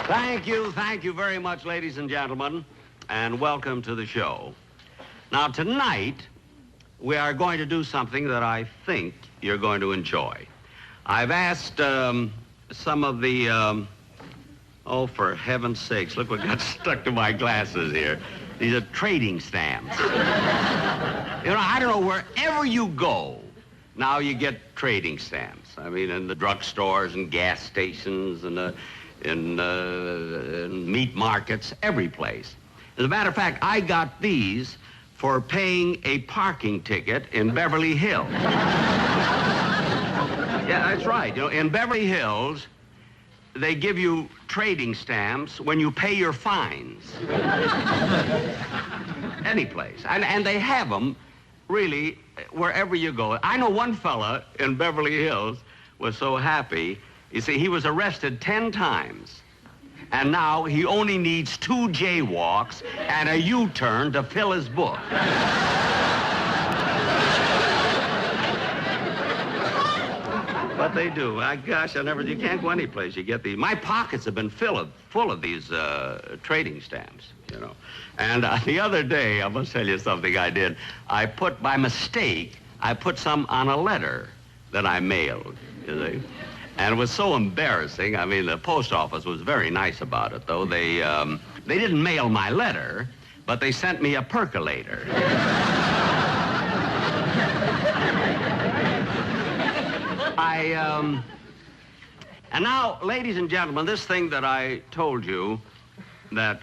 Thank you very much, ladies and gentlemen, and welcome to the show. Now, tonight, we are going to do something that I think you're going to enjoy. I've asked some of the, oh, for heaven's sakes, look what got stuck to my glasses here. These are trading stamps. You know, I don't know, wherever you go, now you get trading stamps. I mean, in the drugstores and gas stations and in meat markets, every place. As a matter of fact, I got these for paying a parking ticket in Beverly Hills. Yeah, that's right. You know, in Beverly Hills, they give you trading stamps when you pay your fines. Any place. And they have them, really, wherever you go. I know one fella in Beverly Hills was so happy. You see, he was arrested 10 times. And now he only needs 2 jaywalks and a U-turn to fill his book. But they do. Gosh, you can't go any place. You get these. My pockets have been full of these trading stamps, you know. And the other day, I must tell you something I did. By mistake, I put some on a letter that I mailed, you see. And it was so embarrassing. I mean, the post office was very nice about it, though. They didn't mail my letter, but they sent me a percolator. And now, ladies and gentlemen, this thing that I told you that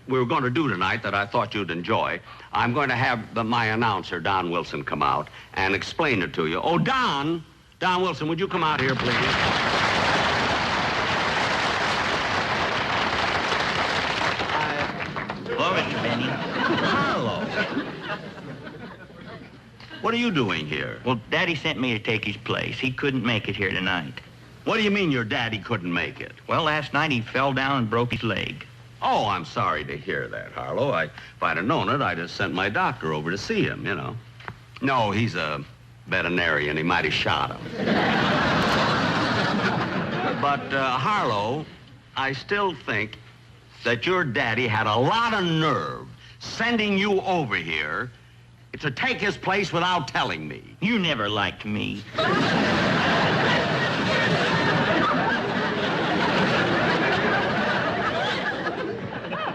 we were going to do tonight that I thought you'd enjoy, I'm going to have my announcer, Don Wilson, come out and explain it to you. Oh, Don Wilson, would you come out here, please? Hello, Mr. Benny. Hello. What are you doing here? Well, Daddy sent me to take his place. He couldn't make it here tonight. What do you mean your daddy couldn't make it? Well, last night he fell down and broke his leg. Oh, I'm sorry to hear that, Harlow. If I'd have known it, I'd have sent my doctor over to see him, you know. No, he's a veterinarian. He might have shot him. But, Harlow, I still think that your daddy had a lot of nerve sending you over here to take his place without telling me. You never liked me.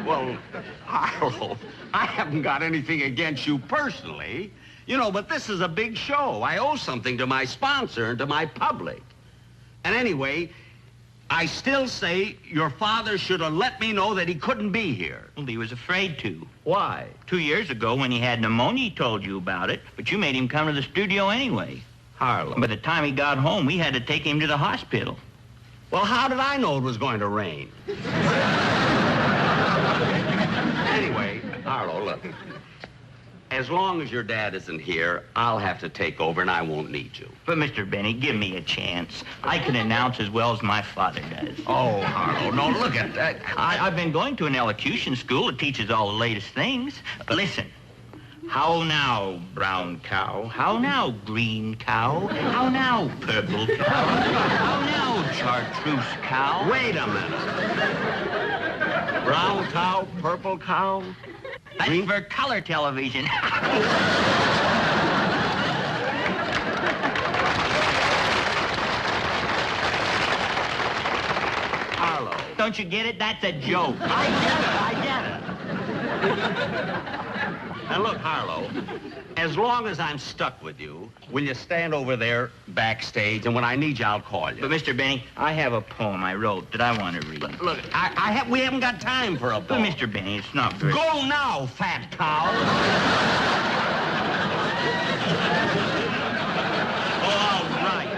Well, Harlow, I haven't got anything against you personally, you know, but this is a big show. I owe something to my sponsor and to my public. And anyway, I still say your father should have let me know that he couldn't be here. Well, he was afraid to. Why? 2 years ago, when he had pneumonia, he told you about it, but you made him come to the studio anyway. Harlow. By the time he got home, we had to take him to the hospital. Well, how did I know it was going to rain? Anyway, Harlow, look. As long as your dad isn't here, I'll have to take over and I won't need you. But, Mr. Benny, give me a chance. I can announce as well as my father does. Oh, Harlow, no, look at that. I've been going to an elocution school that teaches all the latest things. Listen. How now, brown cow? How now, green cow? How now, purple cow? How now, chartreuse cow? Wait a minute. Brown cow, purple cow? That's for color television. Harlow. Don't you get it? That's a joke. I get it. And look, Harlow, as long as I'm stuck with you, will you stand over there backstage, and when I need you, I'll call you. But, Mr. Benny, I have a poem I wrote that I want to read. Look, we haven't got time for a But, poem. Mr. Benny, it's not very... Go now, fat cow. All right.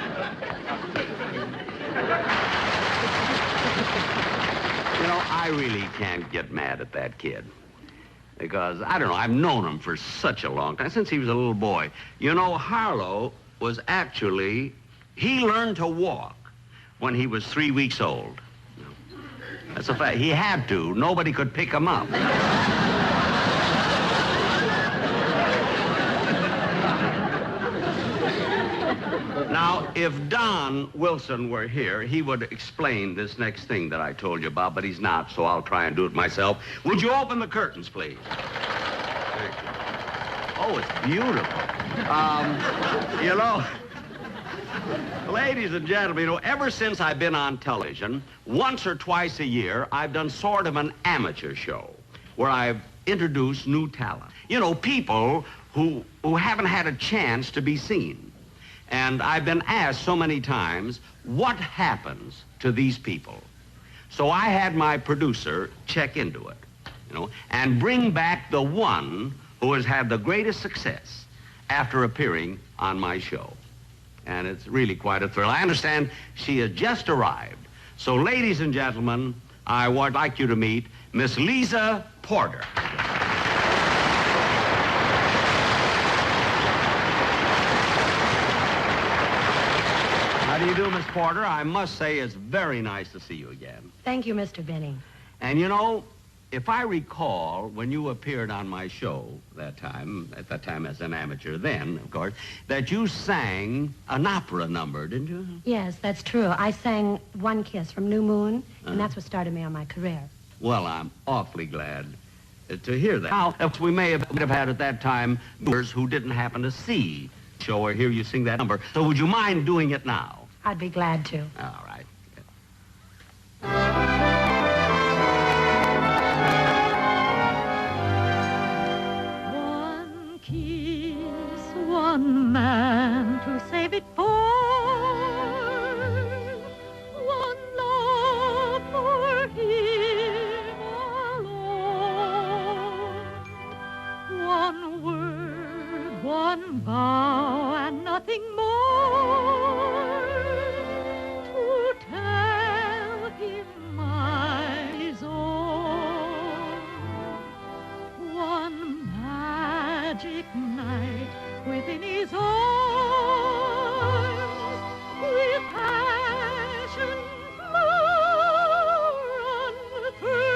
You know, I really can't get mad at that kid. Because, I don't know, I've known him for such a long time, since he was a little boy. You know, Harlow was actually, he learned to walk when he was 3 weeks old. That's a fact. He had to. Nobody could pick him up. Now, if Don Wilson were here, he would explain this next thing that I told you about, but he's not, so I'll try and do it myself. Would you open the curtains, please? Thank you. Oh, it's beautiful. You know, ladies and gentlemen, you know, ever since I've been on television, once or twice a year, I've done sort of an amateur show where I've introduced new talent. You know, people who haven't had a chance to be seen. And I've been asked so many times, what happens to these people? So I had my producer check into it, you know, and bring back the one who has had the greatest success after appearing on my show. And it's really quite a thrill. I understand she has just arrived. So, ladies and gentlemen, I would like you to meet Miss Lisa Porter. How do you do, Miss Porter? I must say it's very nice to see you again. Thank you, Mr. Benning. And you know, if I recall, when you appeared on my show at that time as an amateur then, of course, that you sang an opera number, didn't you? Yes, that's true. I sang One Kiss from New Moon, and that's what started me on my career. Well, I'm awfully glad to hear that. Now, we may have had at that time viewers who didn't happen to see the show or hear you sing that number. So would you mind doing it now? I'd be glad to. All right. One kiss, one man to save it for, one love for him alone, one word, one vow, and nothing more. Tell him mine is all. One magic night within his arms, with passion more unfurled.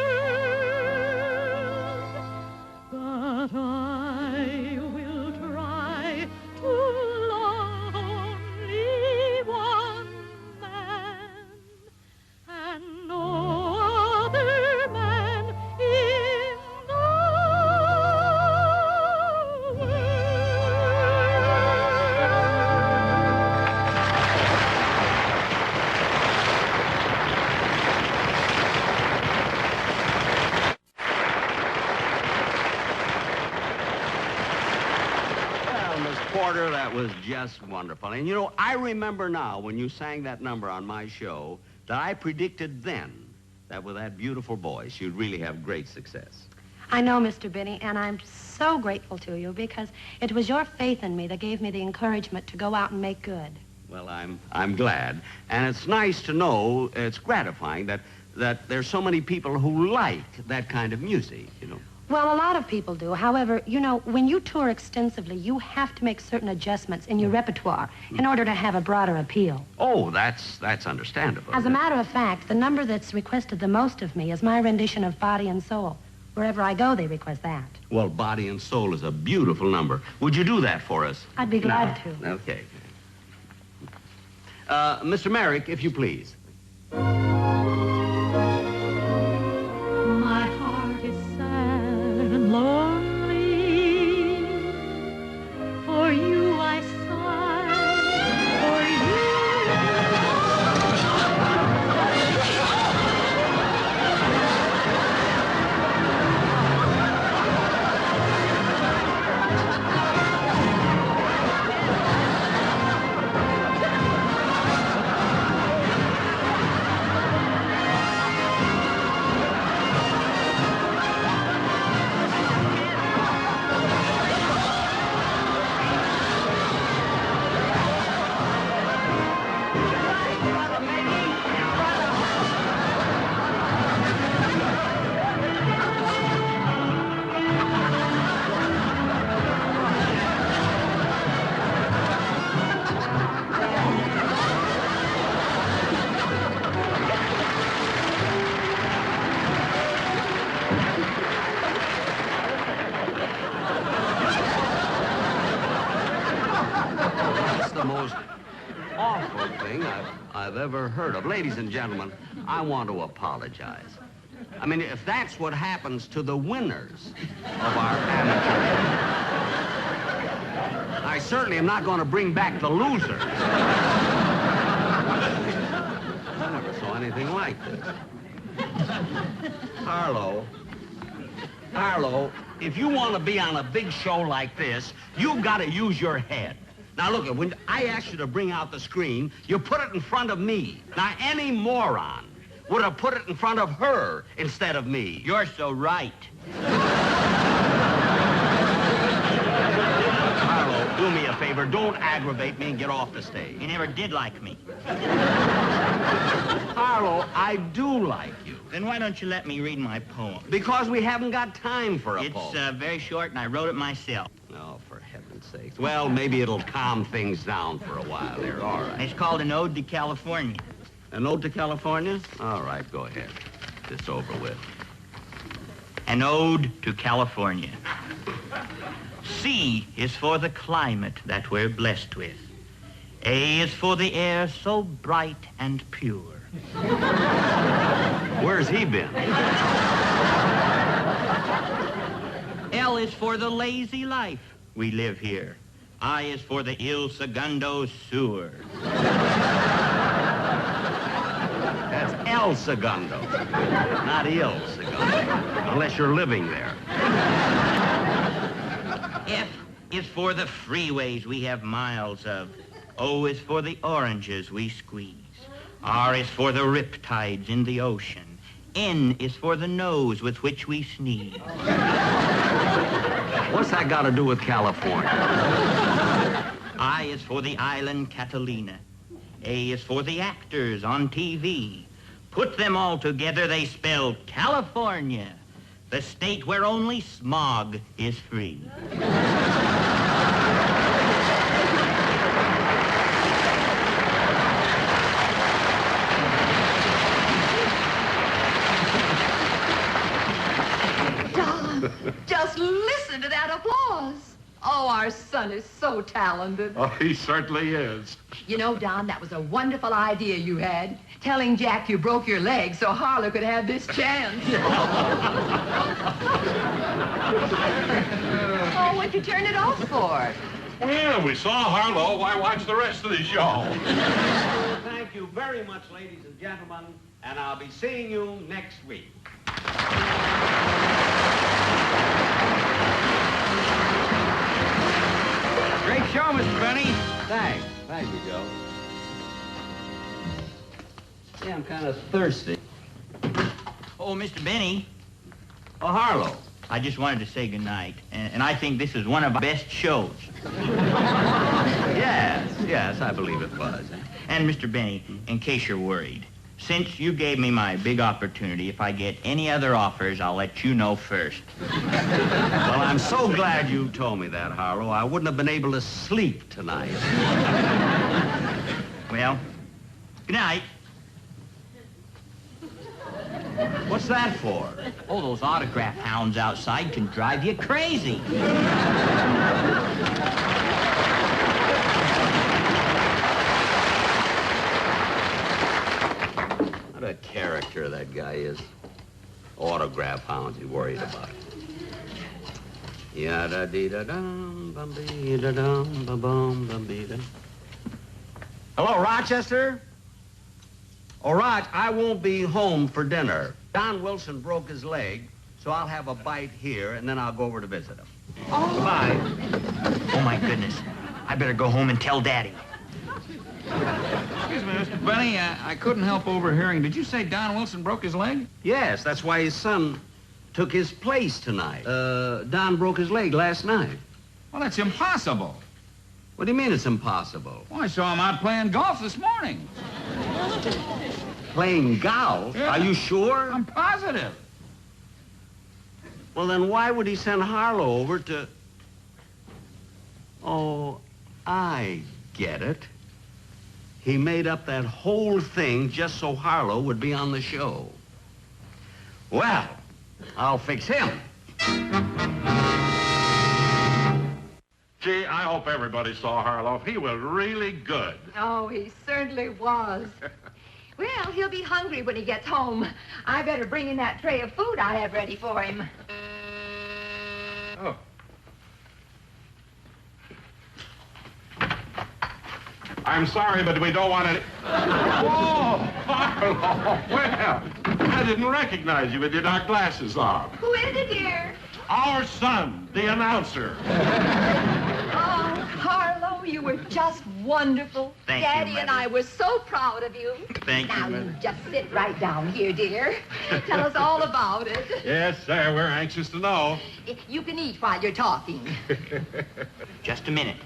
But I will try to love only one man, and no other man in the world. Well, Miss Porter, that was just wonderful. And you know, I remember now when you sang that number on my show that I predicted then that with that beautiful voice, you'd really have great success. I know, Mr. Benning, and I'm so grateful to you because it was your faith in me that gave me the encouragement to go out and make good. Well, I'm glad. And it's nice to know, it's gratifying that there's so many people who like that kind of music, you know. Well, a lot of people do. However, you know, when you tour extensively, you have to make certain adjustments in your repertoire in order to have a broader appeal. Oh, that's understandable. As a matter of fact, the number that's requested the most of me is my rendition of Body and Soul. Wherever I go, they request that. Well, Body and Soul is a beautiful number. Would you do that for us? I'd be glad to. Okay. Mr. Merrick, if you please. My heart is sad and lonely. For you I sigh, for you. thing I've ever heard of. Ladies and gentlemen, I want to apologize. I mean, if that's what happens to the winners of our amateur, I certainly am not going to bring back the losers. I never saw anything like this. Harlow, if you want to be on a big show like this, you've got to use your head. Now, look, when I asked you to bring out the screen, you put it in front of me. Now, any moron would have put it in front of her instead of me. You're so right. Harlow, do me a favor. Don't aggravate me and get off the stage. You never did like me. Harlow, I do like you. Then why don't you let me read my poem? Because we haven't got time for a poem. It's very short, and I wrote it myself. Oh, for heaven's sakes. Well, maybe it'll calm things down for a while here. All right. It's called An Ode to California. An ode to California? All right, go ahead. It's over with. An Ode to California. C is for the climate that we're blessed with. A is for the air so bright and pure. Where's he been? L is for the lazy life we live here. I is for the Il Segundo sewer. That's El Segundo, not Il Segundo, unless you're living there. F is for the freeways we have miles of. O is for the oranges we squeeze. R is for the riptides in the ocean. N is for the nose with which we sneeze. What's that got to do with California? I is for the island Catalina. A is for the actors on TV. Put them all together, they spell California, the state where only smog is free. Just listen to that applause. Oh, our son is so talented. Oh, he certainly is. You know, Don, that was a wonderful idea you had. Telling Jack you broke your leg so Harlow could have this chance. Oh, what'd you turn it off for? Well, we saw Harlow. Why watch the rest of the show? Thank you very much, ladies and gentlemen, and I'll be seeing you next week. Great show, Mr. Benny. Thanks. Thank you, Joe. Yeah, I'm kind of thirsty. Oh, Mr. Benny, Oh, Harlow. I just wanted to say goodnight, and I think this is one of our best shows. Yes, I believe it was. And, Mr. Benny, in case you're worried, since you gave me my big opportunity, if I get any other offers, I'll let you know first. Well, I'm so glad you told me that, Harlow. I wouldn't have been able to sleep tonight. Well, good night. What's that for? Oh, those autograph hounds outside can drive you crazy. What a character that guy is. Autograph hounds he's worried about. Yada-dee-da-dum, bum-bee-da-dum, ba-bum, bum-bee-da. Hello, Rochester? Oh, Rog, I won't be home for dinner. Don Wilson broke his leg, so I'll have a bite here, and then I'll go over to visit him. Oh. Goodbye. Oh, my goodness. I better go home and tell Daddy. Excuse me, Mr. Benny, I couldn't help overhearing. Did you say Don Wilson broke his leg? Yes, that's why his son took his place tonight. Don broke his leg last night. Well, that's impossible. What do you mean it's impossible? Well, I saw him out playing golf this morning. Playing golf? Yeah. Are you sure? I'm positive. Well, then why would he send Harlow over to... Oh, I get it. He made up that whole thing just so Harlow would be on the show. Well, I'll fix him. Gee, I hope everybody saw Harlow. He was really good. Oh, he certainly was. Well, he'll be hungry when he gets home. I better bring in that tray of food I have ready for him. Oh. I'm sorry, but we don't want any... Oh, Harlow. Well, I didn't recognize you with your dark glasses on. Who is it, dear? Our son, the announcer. Oh, Harlow, you were just wonderful. Thank you, Daddy and Mother. I were so proud of you. Thank you, Now, Mother. you just sit right down here, dear. Tell us all about it. Yes, sir, we're anxious to know. You can eat while you're talking. Just a minute.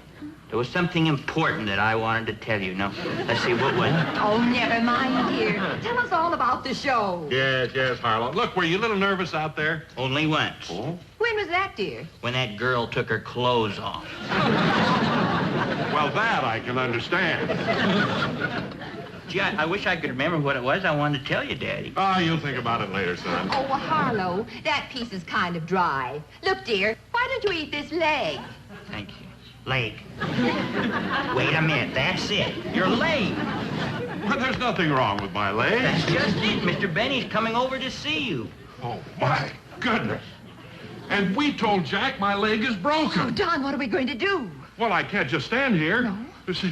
There was something important that I wanted to tell you. Now, let's see, what was it? Oh, never mind, dear. Tell us all about the show. Yes, Harlow. Look, were you a little nervous out there? Only once. Oh? When was that, dear? When that girl took her clothes off. Well, that I can understand. Gee, I wish I could remember what it was I wanted to tell you, Daddy. Oh, you'll think about it later, son. Oh, well, Harlow, that piece is kind of dry. Look, dear, why don't you eat this leg? Thank you. Leg. Wait a minute, that's it. Your leg. But there's nothing wrong with my leg. That's just it. Mr. Benny's coming over to see you. Oh, my goodness. And we told Jack my leg is Oh, broken. Don, what are we going to do? Well, I can't just stand here. No. You see-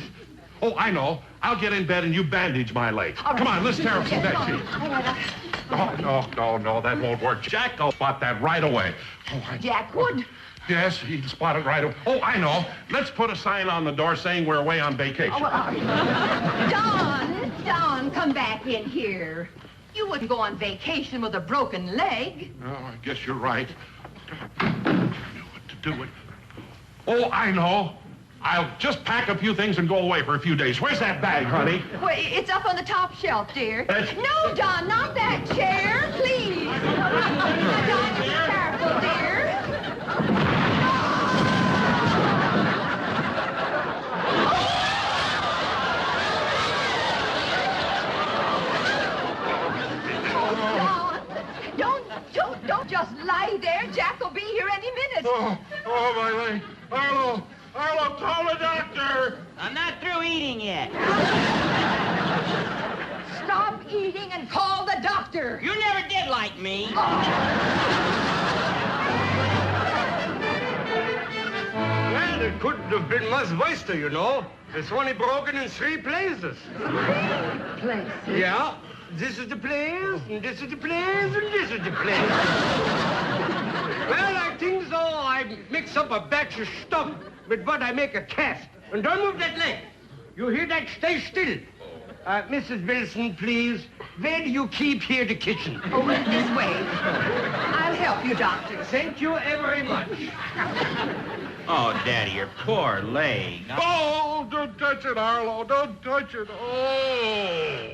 Oh, I know. I'll get in bed and you bandage my leg. All right. Come on, let's tear up some Yes, bed all sheets. right, all right. No, that won't work. Jack will spot that right away. Oh, Jack would. Yes, he'd spot it right away. Oh, I know. Let's put a sign on the door saying we're away on vacation. Oh, well, all right. Don, come back in here. You wouldn't go on vacation with a broken leg. Oh, I guess you're right. I knew what to do with. Oh, I know. I'll just pack a few things and go away for a few days. Where's that bag, honey? Well, it's up on the top shelf, dear. That's- No, Don, not that chair, please. Now, Don, you be careful, dear. Don, don't just lie there. Jack will be here any minute. Oh, my leg. Arlo, call the doctor. I'm not through eating yet. Stop eating and call the doctor. You never did like me. Well, it couldn't have been much worse, you know. It's only broken in 3 places. Place. Yeah, this is the place, and this is the place, and this is the place. Well, I think so. I mix up a batch of stuff with what I make a cast. And don't move that leg. You hear that? Stay still. Mrs. Wilson, please. Where do you keep here the kitchen? Over this way. I'll help you, doctor. Thank you very much. Oh, Daddy, your poor leg. Oh, don't touch it, Arlo. Don't touch it. Oh.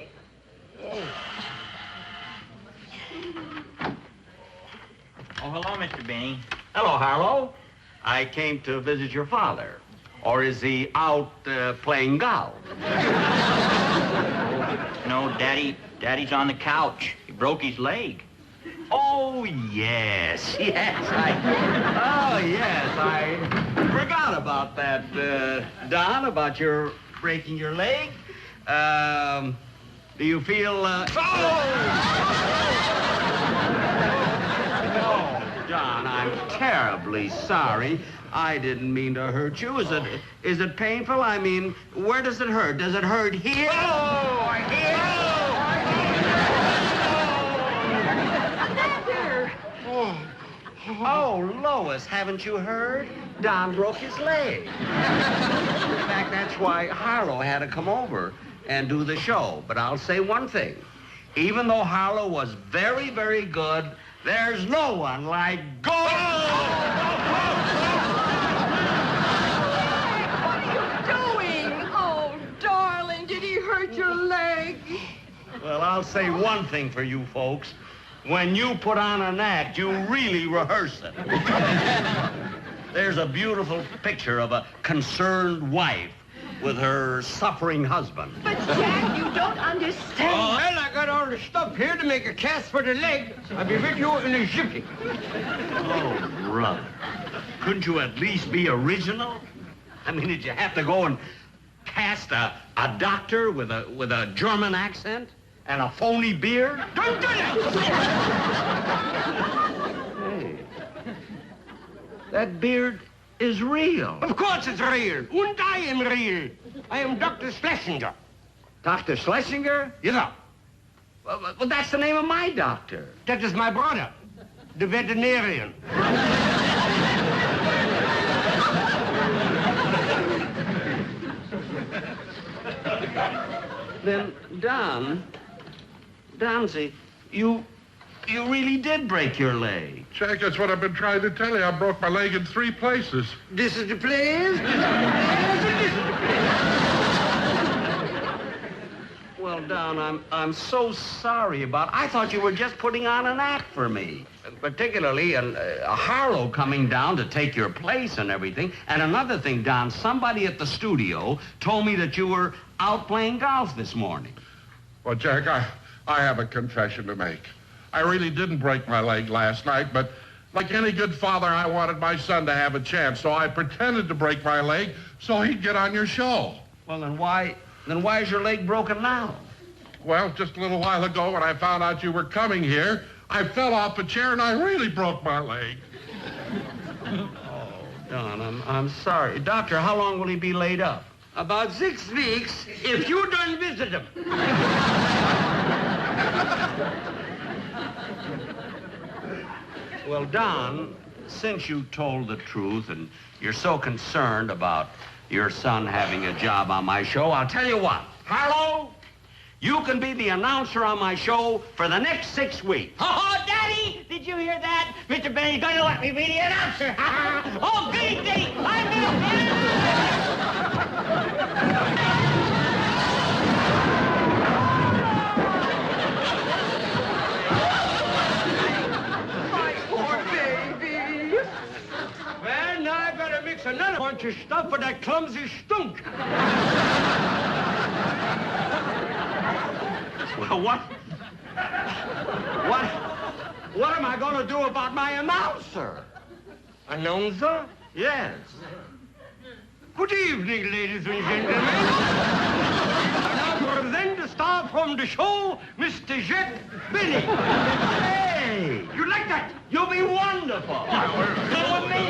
Oh, hello, Mr. Benny. Hello, Harlow. I came to visit your father. Or is he out playing golf? No, Daddy's on the couch. He broke his leg. Oh, yes. I forgot about that, Don, about your breaking your leg. Do you feel, Oh, Don, I'm terribly sorry. I didn't mean to hurt you. Is it painful? I mean, where does it hurt? Does it hurt here? Oh, here! Oh, Lois, haven't you heard? Don broke his leg. In fact, that's why Harlow had to come over and do the show. But I'll say one thing. Even though Harlow was very, very good, there's no one like gold! What are you doing? Oh, darling, did he hurt your leg? Well, I'll say one thing for you folks. When you put on an act, you really rehearse it. There's a beautiful picture of a concerned wife with her suffering husband. But, Jack, you don't understand. Well, I got all the stuff here to make a cast for the leg. I'll be with you in a jiffy. Oh, brother. Couldn't you at least be original? I mean, did you have to go and cast a doctor with a German accent and a phony beard? Don't do that! Hey, that beard is real. Of course it's real. And I am real. I am Dr. Schlesinger. Dr. Schlesinger? Yes, sir. Well, that's the name of my doctor. That is my brother, the veterinarian. Then, Donsy, you really did break your leg. Jack, that's what I've been trying to tell you. I broke my leg in 3 places. This is the place. This is the place. And this is the place. Well, Don, I'm so sorry about it. I thought you were just putting on an act for me. Particularly a Harlow coming down to take your place and everything. And another thing, Don, somebody at the studio told me that you were out playing golf this morning. Well, Jack, I have a confession to make. I really didn't break my leg last night, but like any good father, I wanted my son to have a chance, so I pretended to break my leg so he'd get on your show. Well, then why is your leg broken now? Well, just a little while ago when I found out you were coming here, I fell off a chair and I really broke my leg. Oh, Don, I'm sorry. Doctor, how long will he be laid up? About 6 weeks, if you don't visit him. Well, Don, since you told the truth and you're so concerned about your son having a job on my show, I'll tell you what. Harlow, you can be the announcer on my show for the next 6 weeks. Oh, Daddy, did you hear that? Mr. Benny's going to let me be the announcer. Oh, goody, goody, I'm Well, now I gotta mix another bunch of stuff for that clumsy stunk. Well, what am I going to do about my announcer? Announcer? Yes. Good evening, ladies and gentlemen. I now present the star from the show, Mr. Jell-O. Hey, You like that? you'll be wonderful. so with me.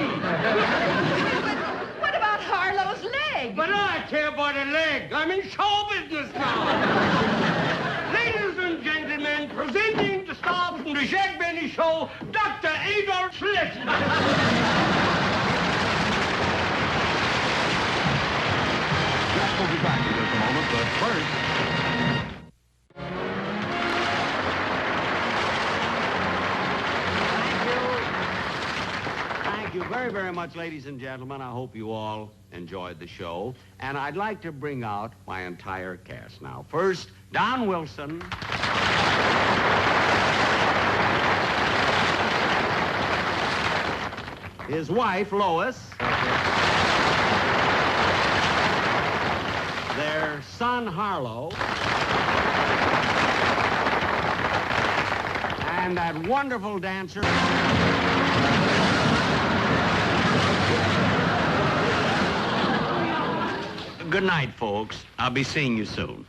What about Harlow's leg? But I care about a leg. I'm in show business now. Ladies and gentlemen, presenting the star from the Jack Benny Show, Dr. Adolf Schlesinger. We'll be back in just a moment, but first... Thank you very, very much, ladies and gentlemen. I hope you all enjoyed the show. And I'd like to bring out my entire cast now. First, Don Wilson. His wife, Lois. Their son, Harlow. And that wonderful dancer. Good night, folks. I'll be seeing you soon.